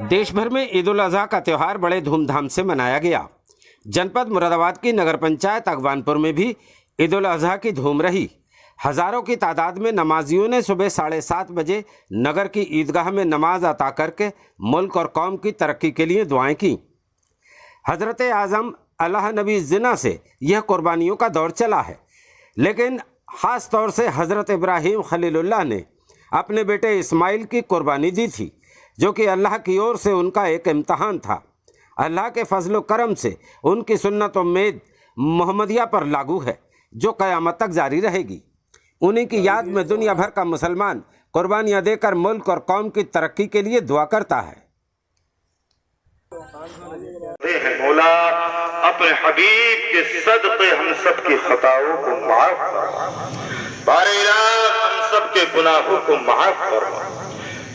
देश भर में ईद उल अजहा का त्यौहार बड़े धूमधाम से मनाया गया। जनपद मुरादाबाद की नगर पंचायत अगवानपुर में भी ईद उल अजहा की धूम रही। हजारों की तादाद में नमाजियों ने सुबह 7:30 बजे नगर की ईदगाह में नमाज अता करके मुल्क और कौम की तरक्की के लिए दुआएं की। हजरत आज़म अल्लाह नबी जिन्ना से यह कुर्बानियों का दौर चला है, लेकिन ख़ास तौर से हज़रत इब्राहीम खलीलुल्लाह ने अपने बेटे इस्माइल की कुर्बानी दी थी, जो कि अल्लाह की ओर से उनका एक इम्तहान था। अल्लाह के फजल करम से उनकी सुन्नत उम्मीद मोहम्मदिया पर लागू है, जो क़यामत तक जारी रहेगी। उन्हीं की याद में दुनिया भर का मुसलमान कुर्बानियाँ देकर मुल्क और कौम की तरक्की के लिए दुआ करता है। मौला अपने हबीब के सदक़े हम सब की खताओं को माफ फरमा, बारे इलाह हम सब के गुनाहों को माफ फरमा।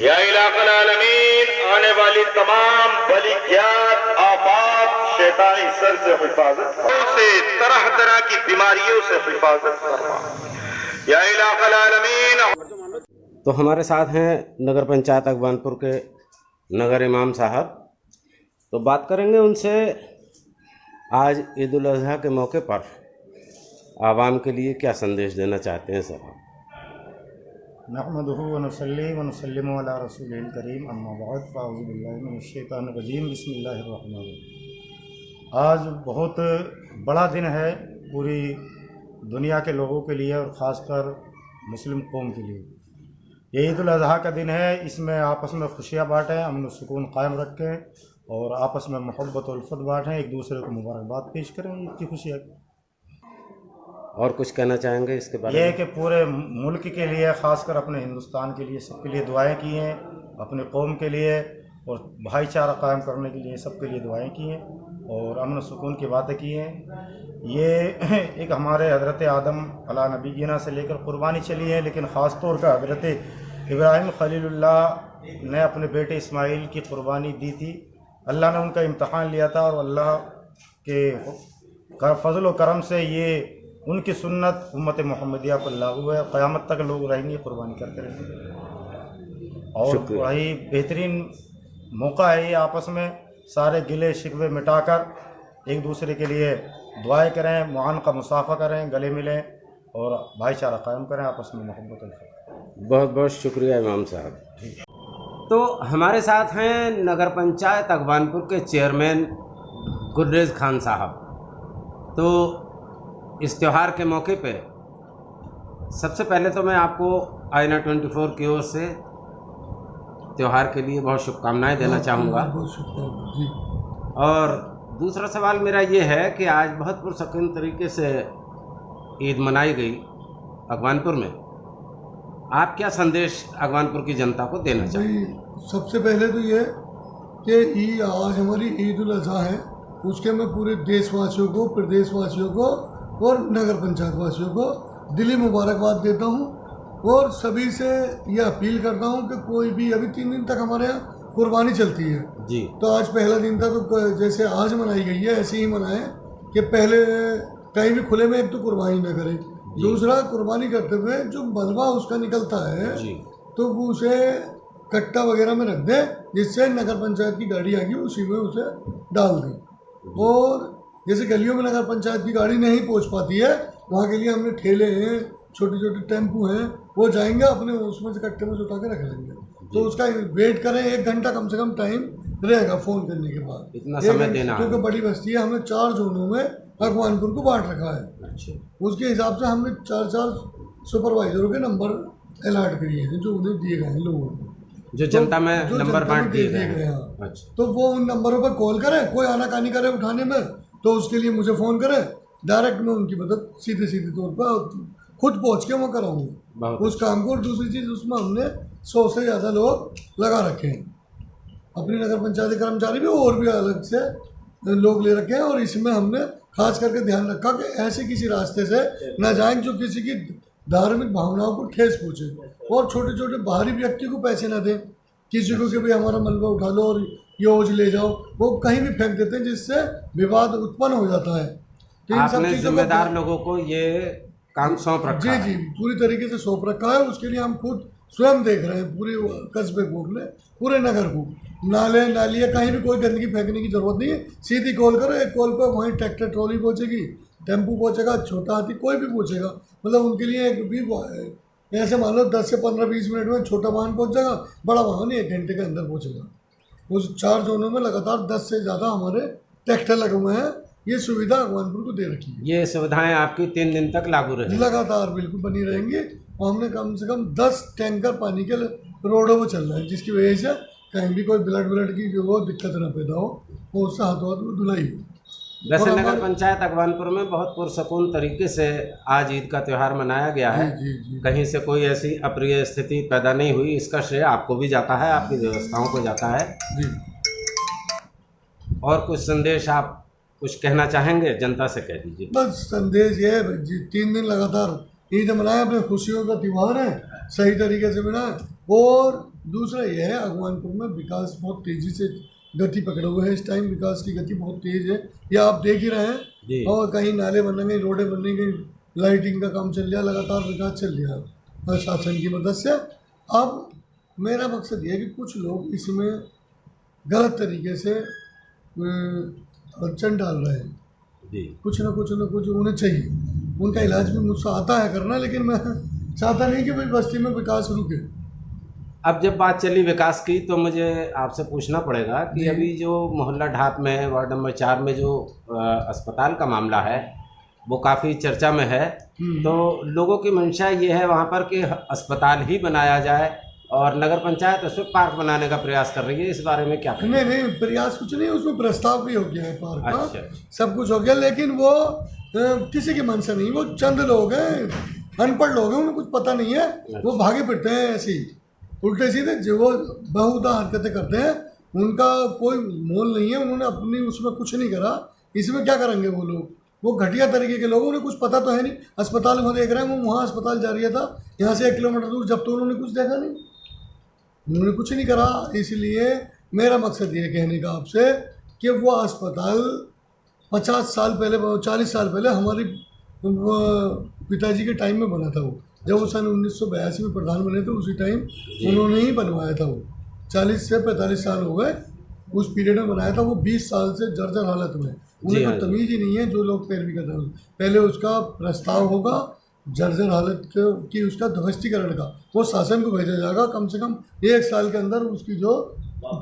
या इलाक़ल आलमीन, आने वाली तमाम बलियात, आफात, शैतानी सर से हिफाजत से, तरह तरह की बीमारियों से हिफाजत फरमा। या इलाक़ल आलमीन। तो हमारे साथ हैं नगर पंचायत अगवानपुर के नगर इमाम साहब। तो बात करेंगे उनसे आज ईद उल अजहा के मौके पर आवाम के लिए क्या संदेश देना चाहते हैं साहब। नहमदुहु व नसल्ली व नसल्लिमु अला रसूलिल करीम, अम्मा बाद, फ़अऊज़ु बिल्लाहि मिनश शैतानिर रजीम, बिस्मिल्लाहिर रहमानिर रहीम। आज बहुत बड़ा दिन है पूरी दुनिया के लोगों के लिए और ख़ासकर मुस्लिम कौम के लिए। ये ईद उल अजहा का दिन है। इसमें आपस में खुशियाँ बाँटें, अमन व सुकून कायम रखें और आपस में मोहब्बत और उल्फत बाँटें, एक दूसरे को मुबारकबाद पेश करें ईद की खुशियाँ। और कुछ कहना चाहेंगे इसके बारे में? ये कि पूरे मुल्क के लिए, ख़ासकर अपने हिंदुस्तान के लिए, सबके लिए दुआएं की हैं, अपने कौम के लिए और भाईचारा कायम करने के लिए सबके लिए दुआएं की हैं और अमन सुकून की बातें की हैं। ये एक हमारे हज़रत आदम अला नबी जिन्ना से लेकर कुर्बानी चली है, लेकिन ख़ास तौर पर हज़रत इब्राहीम खलीलुल्लाह ने अपने बेटे इस्माइल की कुर्बानी दी थी। अल्लाह ने उनका इम्तहान लिया था और अल्लाह के फजल व करम से ये उनकी सुन्नत उम्मत मोहम्मदिया पर लागू है। क़यामत तक लोग रहेंगे कुर्बानी करते रहेंगे और वही बेहतरीन मौका है ये, आपस में सारे गिले शिकवे मिटाकर एक दूसरे के लिए दुआएं करें, मुआन का मुसाफा करें, गले मिलें और भाईचारा कायम करें, आपस में मोहब्बत। बहुत बहुत शुक्रिया इमाम साहब। तो हमारे साथ हैं नगर पंचायत अगवानपुर के चेयरमैन गुर्रेज खान साहब। तो इस त्यौहार के मौके पे सबसे पहले तो मैं आपको आईना 24 की ओर से त्यौहार के लिए बहुत शुभकामनाएं देना चाहूँगा। और दूसरा सवाल मेरा ये है कि आज बहुत पुरसकून तरीके से ईद मनाई गई अगवानपुर में। आप क्या संदेश अगवानपुर की जनता को देना चाहिए? सबसे पहले तो ये कि आज हमारी ईद उल अजहा है, उसके मैं पूरे देशवासियों को, प्रदेशवासियों को और नगर पंचायत वासियों को दिली मुबारकबाद देता हूँ और सभी से यह अपील करता हूँ कि कोई भी, अभी 3 दिन तक हमारे यहाँ कुर्बानी चलती है जी। तो आज पहला दिन था, तो जैसे आज मनाई गई है ऐसे ही मनाएं कि पहले कहीं भी खुले में एक तो कुर्बानी न करें, दूसरा कुर्बानी करते हुए जो मलबा उसका निकलता है जी, तो वो उसे कट्टा वगैरह में रख दें, जिससे नगर पंचायत की गाड़ी आएगी उसी में उसे डाल दें। और जैसे गलियों में नगर पंचायत की गाड़ी नहीं पहुंच पाती है, वहाँ के लिए हमने ठेले हैं, छोटे छोटे टेम्पू हैं, वो जाएंगे अपने उसमें से कट्टे में से उठा के रख लेंगे। तो उसका वेट करें, 1 घंटा कम से कम टाइम रहेगा फ़ोन करने के बाद, इतना समय देना, क्योंकि बड़ी बस्ती है। हमने 4 जोनों में अगवानपुर को बांट रखा है। अच्छा। उसके हिसाब से हमने 4 सुपरवाइजरों के नंबर अलॉट किए हैं, जो उन्हें दिए गए हैं लोगों को, जो जनता में नंबर बांट दिए गए हैं। अच्छा। तो वो उन नंबरों पर कॉल करें, कोई आनाकानी करे उठाने में तो उसके लिए मुझे फ़ोन करें, डायरेक्ट मैं उनकी मदद सीधे तौर पर खुद पहुंच के मैं कराऊंगा उस काम को। और दूसरी चीज़, उसमें हमने 100 से ज़्यादा लोग लगा रखे हैं, अपनी नगर पंचायत कर्मचारी भी और भी अलग से लोग ले रखे हैं। और इसमें हमने खास करके ध्यान रखा कि ऐसे किसी रास्ते से न जाएं जो किसी की धार्मिक भावनाओं को ठेस पहुँचे, और छोटे छोटे बाहरी व्यक्ति को पैसे न दें, किसी को कि भाई हमारा मलबा उठा लो और ये ओझ ले जाओ, वो कहीं भी फेंक देते हैं, जिससे विवाद उत्पन्न हो जाता है। तो इन सब चीज़ों जिम्मेदार लोगों को ये काम सौंप रखा है। जी, पूरी तरीके से सौंप रखा है। उसके लिए हम खुद स्वयं देख रहे हैं पूरे कस्बे को, पूरे नगर को, नाले नालियाँ कहीं भी कोई गंदगी फेंकने की जरूरत नहीं है। सीधी कॉल करो, एक कॉल पर वहीं ट्रैक्टर ट्रॉली पहुंचेगी, टेम्पू पहुंचेगा, छोटा हाथी कोई भी पहुंचेगा। मतलब उनके लिए एक भी ऐसे मान लो 10 से 15-20 मिनट में छोटा वाहन पहुंच जाएगा, बड़ा वाहन 1 घंटे के अंदर पहुंचेगा। उस 4 जोनों में लगातार 10 से ज़्यादा हमारे ट्रैक्टर लगे हुए हैं। ये सुविधा भगवानपुर को दे रखी है। ये सुविधाएं आपकी 3 दिन तक लागू रहेंगी? लगातार बिल्कुल बनी रहेंगी। और हमने कम से कम 10 टैंकर पानी के रोडों पर चल रहे हैं, जिसकी वजह से कहीं भी कोई ब्लड की जो वो दिक्कत ना पैदा हो, वो उससे हाथों हाथ में धुलाई हो। वैसे नगर पंचायत अगवानपुर में बहुत पुरसकून तरीके से आज ईद का त्यौहार मनाया गया है। जी। कहीं से कोई ऐसी अप्रिय स्थिति पैदा नहीं हुई। इसका श्रेय आपको भी जाता है, आपकी व्यवस्थाओं को जाता है जी। और कुछ संदेश आप कुछ कहना चाहेंगे जनता से, कह दीजिए। बस संदेश ये है जी, 3 दिन लगातार ईद मनाए, अपने खुशियों का त्यौहार है, सही तरीके से मनाए। और दूसरा ये है, अगवानपुर में विकास बहुत तेज़ी से गति पकड़े हुए है। इस टाइम विकास की गति बहुत तेज़ है, ये आप देख ही रहे हैं। और कहीं नाले बनेंगे, रोडें बनेंगी, लाइटिंग का काम चल रहा है, लगातार विकास चल रहा है प्रशासन की मदद से। अब मेरा मकसद ये है कि कुछ लोग इसमें गलत तरीके से अड़चन डाल रहे हैं। कुछ ना कुछ उन्हें चाहिए, उनका इलाज भी मुझसे आता है करना, लेकिन मैं चाहता नहीं कि भाई बस्ती में विकास रुके। अब जब बात चली विकास की, तो मुझे आपसे पूछना पड़ेगा कि अभी जो मोहल्ला ढाप में वार्ड नंबर 4 में जो अस्पताल का मामला है वो काफ़ी चर्चा में है। तो लोगों की मंशा ये है वहाँ पर कि अस्पताल ही बनाया जाए, और नगर पंचायत उसमें पार्क बनाने का प्रयास कर रही है। इस बारे में क्या कहेंगे? नहीं, प्रयास कुछ नहीं, उसमें प्रस्ताव भी हो गया है पार्क का। अच्छा। सब कुछ हो गया, लेकिन वो किसी की मंशा नहीं। वो चंद लोग हैं, अनपढ़ लोग हैं, उन्हें कुछ पता नहीं है, वो भागे फिरते हैं ऐसे ही उल्टे सीधे, जो वो बहुधा हरकतें करते हैं। उनका कोई मोल नहीं है, उन्होंने अपनी उसमें कुछ नहीं करा। इसमें क्या करेंगे वो लोग? वो घटिया तरीके के लोग, उन्हें कुछ पता तो है नहीं। अस्पताल में देख रहे हैं, वो वहाँ अस्पताल जा रहा था, यहाँ से 1 किलोमीटर दूर, जब तो उन्होंने कुछ देखा नहीं, उन्होंने कुछ नहीं करा। इसलिए मेरा मकसद ये कहने का आपसे कि वो अस्पताल 50 साल पहले, 40 साल पहले हमारी पिताजी के टाइम में बना था। वो जब वो सन 1982 में प्रधान बने थे, उसी टाइम उन्होंने ही बनवाया था। वो 40 से 45 साल हो गए, उस पीरियड में बनाया था। वो 20 साल से जर्जर हालत में, उन्हें कोई तमीज़ ही नहीं है जो लोग पैरवी कर रहे हैं। पहले उसका प्रस्ताव होगा जर्जर हालत की, उसका ध्वस्तीकरण का, वो शासन को भेजा जाएगा। कम से कम 1 साल के अंदर उसकी जो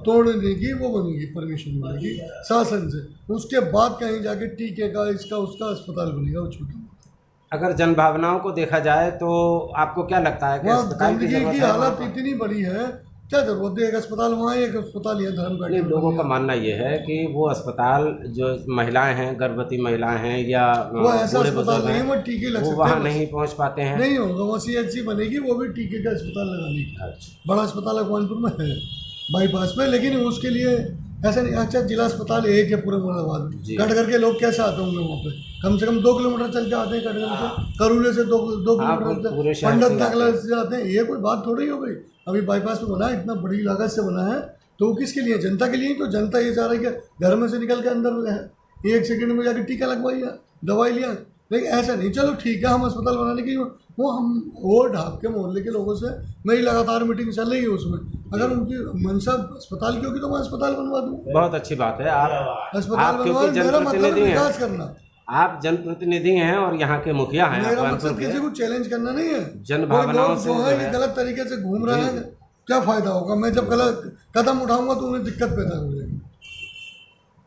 तोड़ने की वो बनेगी, परमिशन मिलेगी शासन से। उसके बाद कहीं जाके टीके का, इसका उसका अस्पताल बनेगा वो छोटा। अगर जन भावनाओं को देखा जाए तो आपको क्या लगता है कि अस्पताल की गंदगी जरूरत की है? हालत इतनी बड़ी है, क्या जरूरत है? एक अस्पताल वहाँ, एक अस्पताल यहाँ धर्म नहीं, लोगों का मानना ये है कि वो अस्पताल जो महिलाएं हैं, गर्भवती महिलाएं हैं या वो ऐसा बूढ़े अस्पताल बुजुर्ग नहीं है, हैं, वो टीके लग वो सकते वहाँ हैं, नहीं पहुँच पाते हैं। नहीं होगा। वो CHC बनेगी, वो भी टीके का अस्पताल लगाने की। अच्छा। बड़ा अस्पताल अगवानपुर में है बाईपास में, लेकिन उसके लिए ऐसा नहीं। अच्छा, जिला अस्पताल एक है पूरे मुरादाबाद में, कट करके लोग कैसे आते होंगे वहाँ पे? कम से कम 2 किलोमीटर चल के आते हैं, कट करके करूले से 2 किलोमीटर पंडित नागला से आते हैं। ये कोई बात थोड़ी हो गई। अभी बाईपास में बना है, इतना बड़ी लागत से बना है, तो वो किसके लिए? जनता के लिए। तो जनता ये चाह रही है कि घर में से निकल के अंदर 1 सेकंड में जाके टीका लगवाइए, दवाई लिया। लेकिन ऐसा नहीं। चलो ठीक है, हम अस्पताल बनाने की वो ढाब के मोहल्ले के लोगों से मेरी लगातार मीटिंग चल रही है। उसमें अगर उनकी मंशा अस्पताल की होगी तो मैं अस्पताल बनवा दूँ। बहुत अच्छी बात है। आप अस्पताल बनवा, मेरा मतलब विकास करना। आप जनप्रतिनिधि हैं और यहाँ के मुखिया हैं। मेरा मकसद किसी को चैलेंज करना नहीं है। जन भावनाओं से जो है गलत तरीके से घूम रहे हैं, क्या फायदा होगा? मैं जब गलत कदम उठाऊंगा तो उन्हें दिक्कत पैदा हो जाएगी।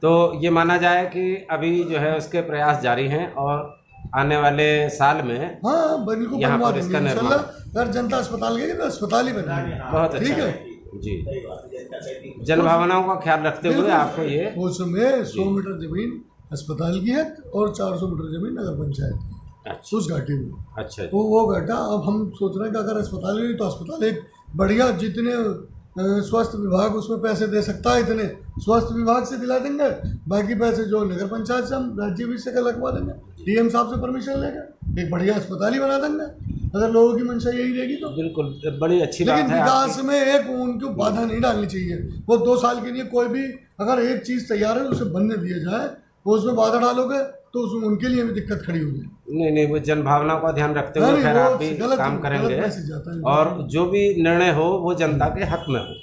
तो ये माना जाए कि अभी जो है उसके प्रयास जारी हैं और आने वाले साल में हाँ बिल्कुल यहाँ बनवा पर इसका देंगे निर्माण। अगर जनता अस्पताल गई तो अस्पताल ही बनेगा। बहुत अच्छा ठीक है जी। जन भावनाओं का ख्याल रखते हुए आपको ये उसमें 100 मीटर जमीन अस्पताल की है और 400 मीटर जमीन नगर पंचायत की है। अच्छा। उस घाटी में अच्छा। वो घाटा अब हम सोच रहे हैं कि अगर अस्पताल हुई तो अस्पताल एक बढ़िया, जितने स्वास्थ्य विभाग उसमें पैसे दे सकता है इतने स्वास्थ्य विभाग से दिला देंगे। बाकी पैसे जो नगर पंचायत से, हम राज्य भी से लगवा देंगे, DM साहब से परमिशन लेकर एक बढ़िया अस्पताल ही बना देंगे। अगर लोगों की मंशा यही रहेगी तो बिल्कुल बड़ी अच्छी बात है। लेकिन विकास में एक उनको बाधा नहीं डालनी चाहिए। वो 2 साल के लिए कोई भी अगर एक चीज़ तैयार है उसे बनने दिया जाए, वो उसमें बाधा डालोगे तो उसमें उनके लिए भी दिक्कत खड़ी होगी। नहीं, वो जन भावना का ध्यान रखते हुए खैर आप भी काम करेंगे और जो भी निर्णय हो वो जनता के हक में हो।